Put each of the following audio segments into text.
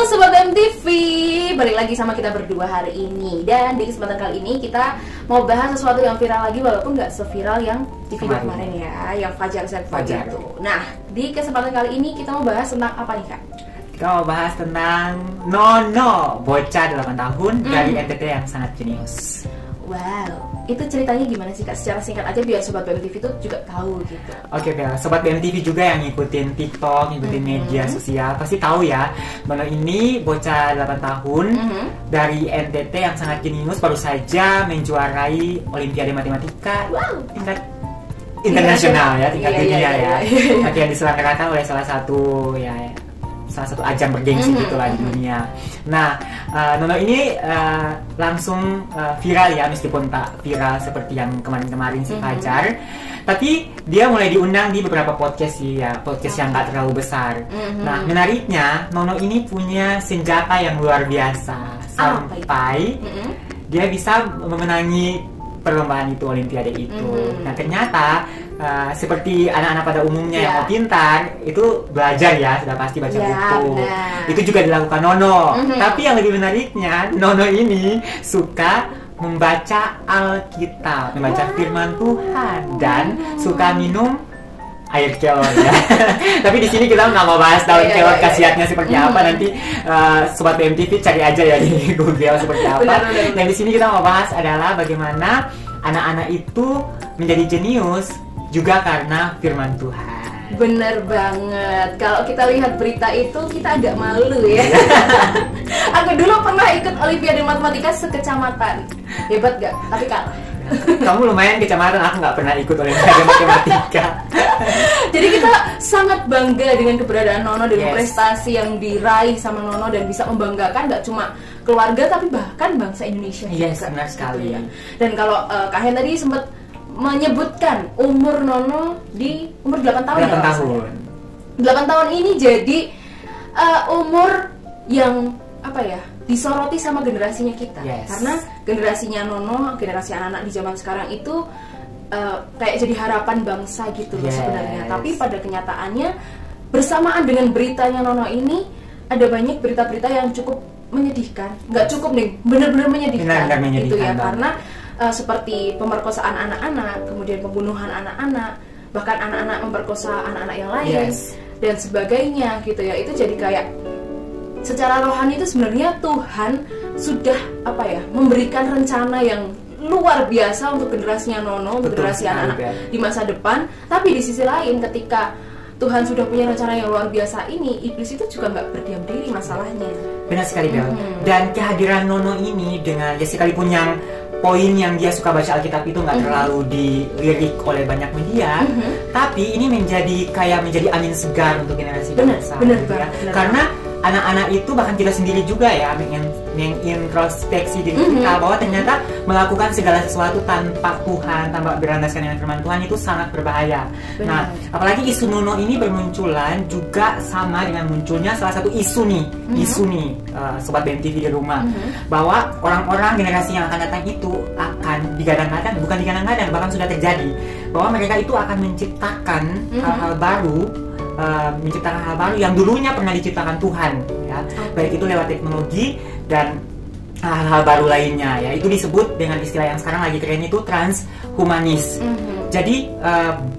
Sobat MTV, balik lagi sama kita berdua hari ini. Dan di kesempatan kali ini kita mau bahas sesuatu yang viral lagi, walaupun nggak seviral yang di video kemarin ya, yang Fajar itu. Nah, di kesempatan kali ini kita mau bahas tentang apa nih Kak? Kita mau bahas tentang Nono, bocah 8 tahun dari NTT yang sangat jenius. Wow, itu ceritanya gimana sih Kak? Secara singkat aja biar Sobat BMTV itu juga tahu gitu. Oke Bel, Sobat BMTV juga yang ngikutin TikTok, ngikutin media sosial pasti tahu ya, Nono ini bocah 8 tahun dari NTT yang sangat jenius, baru saja menjuarai Olimpiade Matematika tingkat internasional ya, tingkat dunia ya. Yang diselenggarakan oleh salah satu ajang bergengsi gitulah di dunia. Nah, Nono ini langsung viral ya, meskipun tak viral seperti yang kemarin-kemarin si Fajar, tapi dia mulai diundang di beberapa podcast sih ya, podcast yang gak terlalu besar. Nah, menariknya Nono ini punya senjata yang luar biasa sampai dia bisa memenangi perlombaan itu, Olimpiade itu. Nah, ternyata seperti anak-anak pada umumnya yang mau pintar itu belajar ya, sudah pasti baca buku. Itu juga dilakukan Nono. Tapi yang lebih menariknya, Nono ini suka membaca Alkitab, membaca firman Tuhan, dan suka minum air kelor ya. Tapi di sini kita nggak mau bahas daun kelor khasiatnya seperti apa. Nanti Sobat BMTV cari aja ya di Google seperti apa. Yang di sini kita mau bahas adalah bagaimana anak-anak itu menjadi jenius juga karena firman Tuhan. Bener banget. Kalau kita lihat berita itu kita agak malu ya. Aku dulu pernah ikut Olimpiade Matematika sekecamatan. Hebat gak? Tapi kalah. Kamu lumayan kecamatan, aku nggak pernah ikut Olimpiade Matematika. Jadi kita sangat bangga dengan keberadaan Nono, dengan prestasi yang diraih sama Nono, dan bisa membanggakan gak cuma keluarga tapi bahkan bangsa Indonesia. Benar sekali. Ya. Dan kalau Kak Hen tadi sempat menyebutkan umur Nono di umur 8 tahun. 8 tahun. 8 tahun ini jadi umur yang apa ya, disoroti sama generasinya kita. Karena generasinya Nono, generasi anak-anak di zaman sekarang itu kayak jadi harapan bangsa gitu loh sebenarnya. Tapi pada kenyataannya bersamaan dengan beritanya Nono ini ada banyak berita-berita yang cukup menyedihkan. Nggak cukup nih, benar-benar menyedihkan gitu ya. Karena seperti pemerkosaan anak-anak, kemudian pembunuhan anak-anak, bahkan anak-anak memperkosa anak-anak yang lain dan sebagainya gitu ya. Itu jadi kayak secara rohani itu sebenarnya Tuhan sudah memberikan rencana yang luar biasa untuk generasinya Nono, untuk generasi anak-anak di masa depan. Tapi di sisi lain, ketika Tuhan sudah punya rencana yang luar biasa ini, iblis itu juga nggak berdiam diri masalahnya. Benar sekali Bel. Dan kehadiran Nono ini dengan sekalipun yang poin yang dia suka baca Alkitab itu nggak terlalu dilirik oleh banyak media, tapi ini menjadi angin segar untuk generasi bangsa. Benar. Karena anak-anak itu, bahkan kita sendiri juga ya, mengintrospeksi diri kita bahwa ternyata melakukan segala sesuatu tanpa Tuhan, tanpa berlandaskan dengan firman Tuhan itu sangat berbahaya. Nah, apalagi isu Nono ini bermunculan juga sama dengan munculnya salah satu isu nih, Sobat BMTV di rumah, bahwa orang-orang generasi yang akan datang itu akan digadang-gadang, bukan digadang-gadang, bahkan sudah terjadi, bahwa mereka itu akan menciptakan hal-hal baru, yang dulunya pernah diciptakan Tuhan ya, baik itu lewat teknologi dan hal-hal baru lainnya ya. Itu disebut dengan istilah yang sekarang lagi keren itu transhumanis. Jadi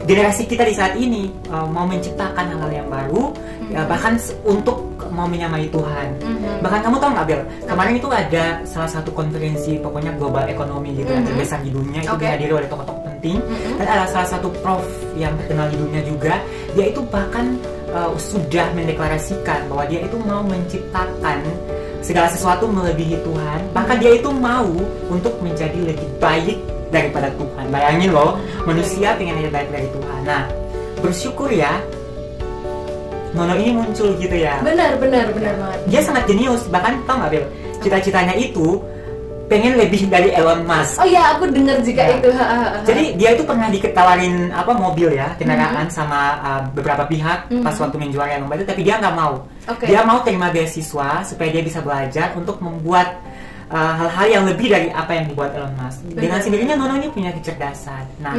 generasi kita di saat ini mau menciptakan hal-hal yang baru, bahkan untuk mau menyamai Tuhan. Bahkan kamu tahu nggak Bel, kemarin itu ada salah satu konferensi, pokoknya global ekonomi gitu yang terbesar di dunia, itu dihadiri oleh tokoh-tokoh penting, dan ada salah satu prof yang terkenal di dunia juga. Dia itu bahkan sudah mendeklarasikan bahwa dia itu mau menciptakan segala sesuatu melebihi Tuhan. Bahkan dia itu mau untuk menjadi lebih baik daripada Tuhan. Bayangin loh, manusia pengen lebih baik dari Tuhan. Nah, bersyukur ya Nono ini muncul gitu ya. Benar banget. Dia sangat jenius, bahkan tau nggak Bel, cita-citanya itu pengen lebih dari Elon Musk. Oh iya, aku dengar juga itu. Jadi dia itu pernah diketawarin mobil ya, kendaraan sama beberapa pihak pas waktu menjuarai lomba itu, tapi dia nggak mau. Dia mau terima beasiswa supaya dia bisa belajar untuk membuat hal-hal yang lebih dari apa yang dibuat Elon Musk. Dengan sendirinya Nono ini punya kecerdasan. Nah,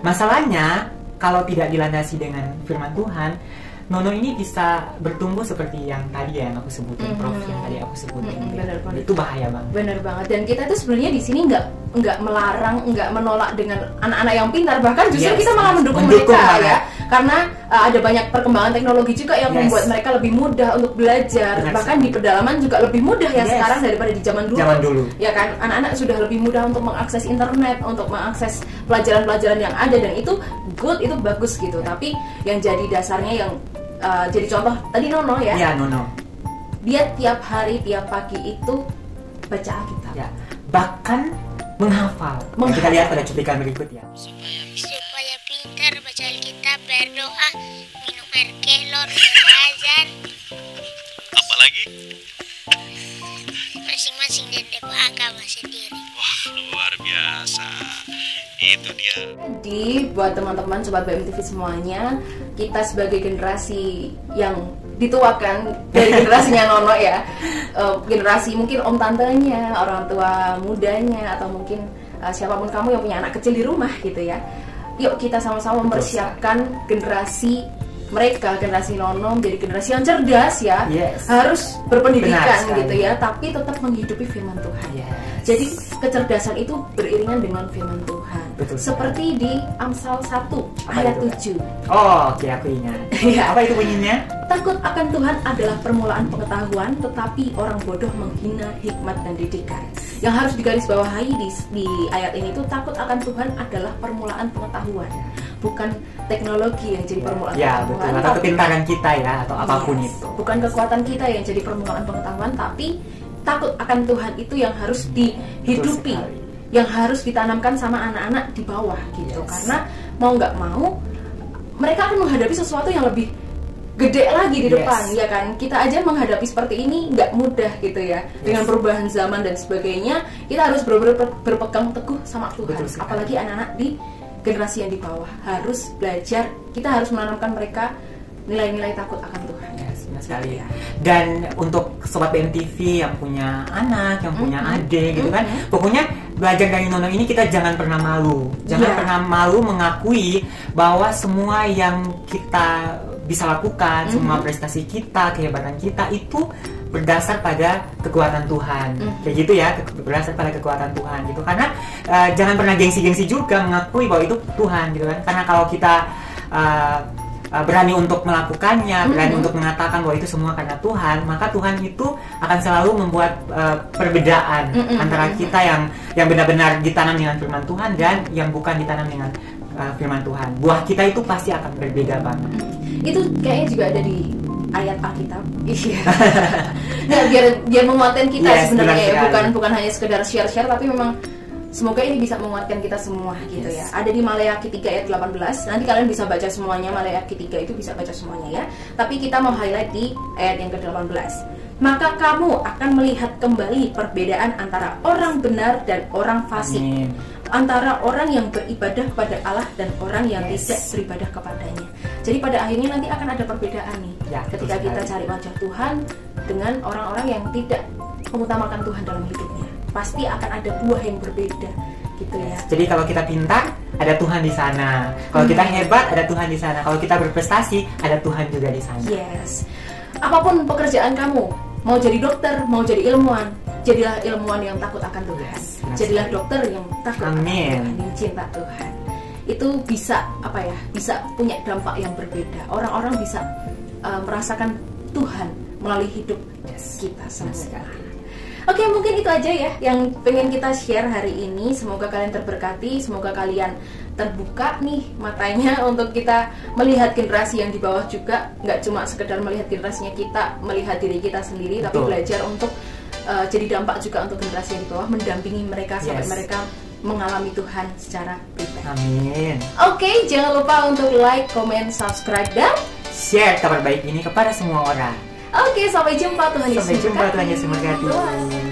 masalahnya kalau tidak dilandasi dengan firman Tuhan, Nono ini bisa bertumbuh seperti yang tadi ya yang aku sebutin, Prof, yang tadi aku sebutin. Bener banget. Itu bahaya banget. Bener banget. Dan kita tuh sebenarnya di sini nggak melarang, nggak menolak dengan anak-anak yang pintar, bahkan justru kita malah mendukung mereka ya. Karena ada banyak perkembangan teknologi juga yang membuat mereka lebih mudah untuk belajar. Bahkan di pedalaman juga lebih mudah ya sekarang daripada di zaman dulu. Ya kan, anak-anak sudah lebih mudah untuk mengakses internet, untuk mengakses pelajaran-pelajaran yang ada, dan itu good, itu bagus gitu. Tapi yang jadi dasarnya yang jadi contoh tadi Nono ya. Iya, Nono. Dia tiap hari, tiap pagi itu baca Alkitab. Ya. Bahkan menghafal. Kita lihat pada cuplikan berikut ya. Supaya pintar baca Alkitab, berdoa, minum air kelor, belajar. Apalagi? Masing-masing dan agama sendiri. Wah, luar biasa. Itu dia. Jadi buat teman-teman sobat BMTV semuanya, kita sebagai generasi yang dituakan dari generasinya Nono ya, generasi mungkin om tantenya, orang tua mudanya, atau mungkin siapapun kamu yang punya anak kecil di rumah gitu ya. Yuk kita sama-sama mempersiapkan generasi mereka, generasi Nono menjadi generasi yang cerdas ya. Harus berpendidikan gitu ya, tapi tetap menghidupi firman Tuhan. Jadi kecerdasan itu beriringan dengan firman Tuhan. Seperti di Amsal 1 ayat 7. Oh, oke, aku ingat. Apa itu bunyinya? Takut akan Tuhan adalah permulaan pengetahuan, tetapi orang bodoh menghina hikmat dan didikan. Yang harus digarisbawahi di ayat ini tuh, takut akan Tuhan adalah permulaan pengetahuan, bukan teknologi yang jadi permulaan pengetahuan. Betul. Atau kepintaran kita ya, atau apapun itu. Bukan kekuatan kita yang jadi permulaan pengetahuan, tapi takut akan Tuhan itu yang harus dihidupi, yang harus ditanamkan sama anak-anak di bawah gitu. Karena mau nggak mau mereka akan menghadapi sesuatu yang lebih gede lagi di depan, ya kan? Kita aja menghadapi seperti ini nggak mudah gitu ya. Dengan perubahan zaman dan sebagainya, kita harus berpegang teguh sama Tuhan. Apalagi anak-anak di generasi yang di bawah harus belajar. Kita harus menanamkan mereka nilai-nilai takut akan Tuhan. Sekali ya. Dan untuk sobat BMTV yang punya anak, yang punya adik gitu kan, pokoknya belajar dari Nono ini kita jangan pernah malu. Jangan pernah malu mengakui bahwa semua yang kita bisa lakukan, semua prestasi kita, kehebatan kita itu berdasar pada kekuatan Tuhan. Kayak gitu ya, berdasar pada kekuatan Tuhan gitu. Karena jangan pernah gengsi-gengsi juga mengakui bahwa itu Tuhan gitu kan. Karena kalau kita berani untuk melakukannya, berani untuk mengatakan bahwa itu semua karena Tuhan, maka Tuhan itu akan selalu membuat perbedaan antara kita yang benar-benar ditanam dengan firman Tuhan dan yang bukan ditanam dengan firman Tuhan. Buah kita itu pasti akan berbeda banget. Itu kayaknya juga ada di ayat Alkitab. Nah, biar menguatkan kita sebenarnya ya, bukan hanya sekedar share-share, tapi memang semoga ini bisa menguatkan kita semua gitu ya. Ada di Maleakhi 3 ayat 18. Nanti kalian bisa baca semuanya, Maleakhi 3 itu bisa baca semuanya ya. Tapi kita mau highlight di ayat yang ke-18. Maka kamu akan melihat kembali perbedaan antara orang benar dan orang fasik, antara orang yang beribadah kepada Allah dan orang yang tidak beribadah kepadanya. Jadi pada akhirnya nanti akan ada perbedaan nih ketika kita cari wajah Tuhan dengan orang-orang yang tidak mengutamakan Tuhan dalam hidupnya. Pasti akan ada buah yang berbeda gitu ya. Jadi kalau kita pintar, ada Tuhan di sana. Kalau kita hebat, ada Tuhan di sana. Kalau kita berprestasi, ada Tuhan juga di sana. Apapun pekerjaan kamu, mau jadi dokter, mau jadi ilmuwan, jadilah ilmuwan yang takut akan Tuhan. Jadilah dokter yang takut akan Tuhan, yang cinta Tuhan. Itu bisa bisa punya dampak yang berbeda. Orang-orang bisa merasakan Tuhan melalui hidup kita semua. Oke, mungkin itu aja ya yang pengen kita share hari ini. Semoga kalian terberkati, semoga kalian terbuka nih matanya untuk kita melihat generasi yang di bawah juga. Nggak cuma sekedar melihat generasinya kita, melihat diri kita sendiri, tapi belajar untuk jadi dampak juga untuk generasi yang di bawah, mendampingi mereka sampai mereka mengalami Tuhan secara pribadi. Amin. Oke, jangan lupa untuk like, comment, subscribe, dan share kabar baik ini kepada semua orang. Oke, sampai jumpa. Tuhan Yesus memberkati.